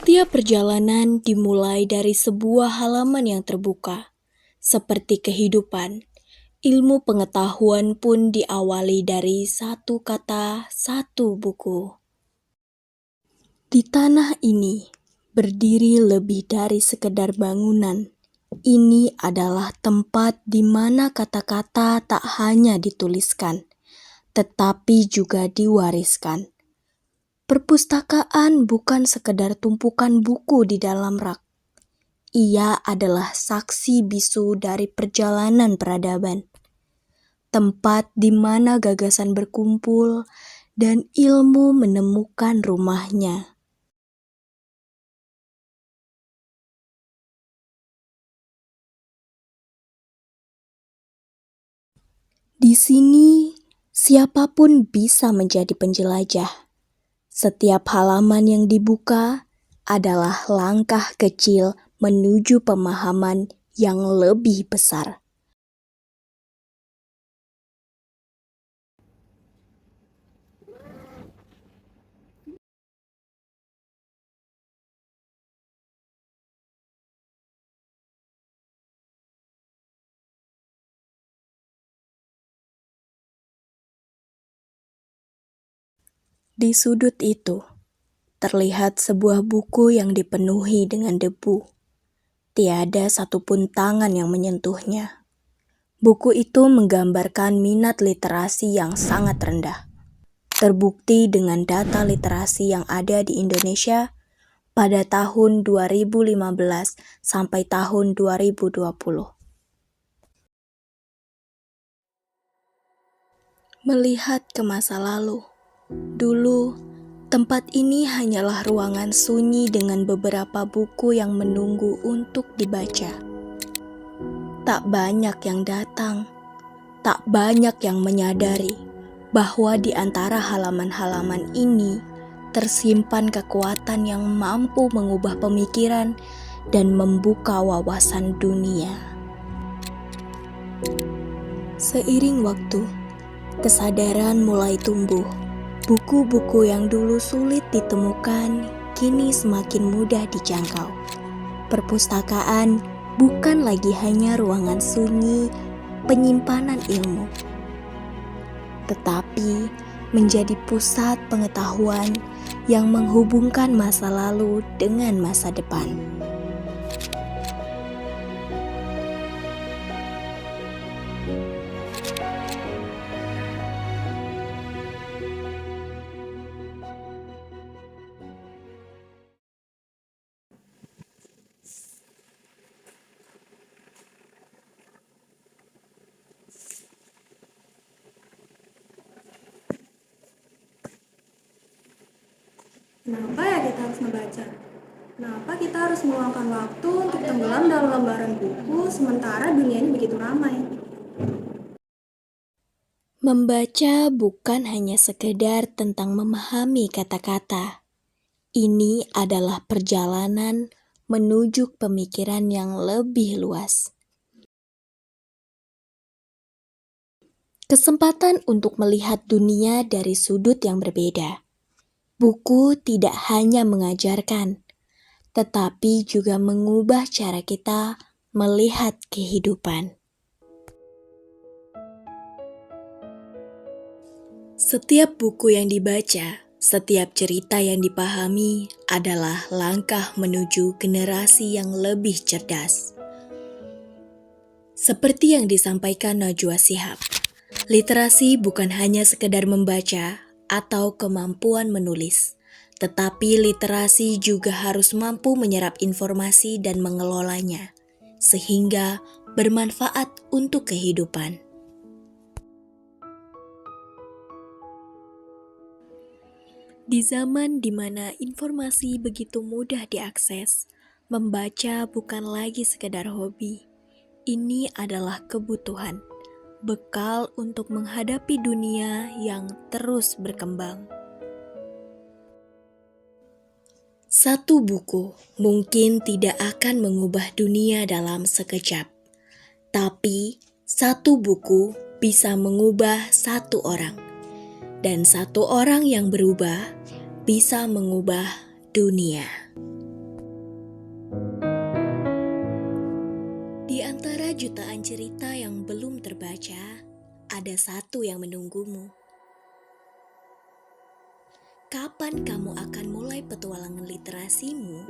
Setiap perjalanan dimulai dari sebuah halaman yang terbuka, seperti kehidupan. Ilmu pengetahuan pun diawali dari satu kata, satu buku. Di tanah ini, berdiri lebih dari sekedar bangunan. Ini adalah tempat di mana kata-kata tak hanya dituliskan, tetapi juga diwariskan. Perpustakaan bukan sekedar tumpukan buku di dalam rak. Ia adalah saksi bisu dari perjalanan peradaban. Tempat di mana gagasan berkumpul dan ilmu menemukan rumahnya. Di sini, siapapun bisa menjadi penjelajah. Setiap halaman yang dibuka adalah langkah kecil menuju pemahaman yang lebih besar. Di sudut itu, terlihat sebuah buku yang dipenuhi dengan debu. Tiada satupun tangan yang menyentuhnya. Buku itu menggambarkan minat literasi yang sangat rendah. Terbukti dengan data literasi yang ada di Indonesia pada tahun 2015 sampai tahun 2020. Melihat ke masa lalu, dulu tempat ini hanyalah ruangan sunyi dengan beberapa buku yang menunggu untuk dibaca. Tak banyak yang datang, tak banyak yang menyadari bahwa di antara halaman-halaman ini tersimpan kekuatan yang mampu mengubah pemikiran dan membuka wawasan dunia. Seiring waktu, kesadaran mulai tumbuh. Buku-buku yang dulu sulit ditemukan kini semakin mudah dijangkau. Perpustakaan bukan lagi hanya ruangan sunyi penyimpanan ilmu, tetapi menjadi pusat pengetahuan yang menghubungkan masa lalu dengan masa depan. Kenapa ya kita harus membaca? Kenapa kita harus meluangkan waktu untuk tenggelam dalam lembaran buku sementara dunia ini begitu ramai? Membaca bukan hanya sekedar tentang memahami kata-kata. Ini adalah perjalanan menuju pemikiran yang lebih luas. Kesempatan untuk melihat dunia dari sudut yang berbeda. Buku tidak hanya mengajarkan, tetapi juga mengubah cara kita melihat kehidupan. Setiap buku yang dibaca, setiap cerita yang dipahami adalah langkah menuju generasi yang lebih cerdas. Seperti yang disampaikan Najwa Shihab, literasi bukan hanya sekedar membaca atau kemampuan menulis, tetapi literasi juga harus mampu menyerap informasi dan mengelolanya, sehingga bermanfaat untuk kehidupan. Di zaman di mana informasi begitu mudah diakses, membaca bukan lagi sekedar hobi. Ini adalah kebutuhan, bekal untuk menghadapi dunia yang terus berkembang. Satu buku mungkin tidak akan mengubah dunia dalam sekejap, tapi satu buku bisa mengubah satu orang, dan satu orang yang berubah bisa mengubah dunia. Di antara jutaan cerita yang belum terbaca, ada satu yang menunggumu. Kapan kamu akan mulai petualangan literasimu?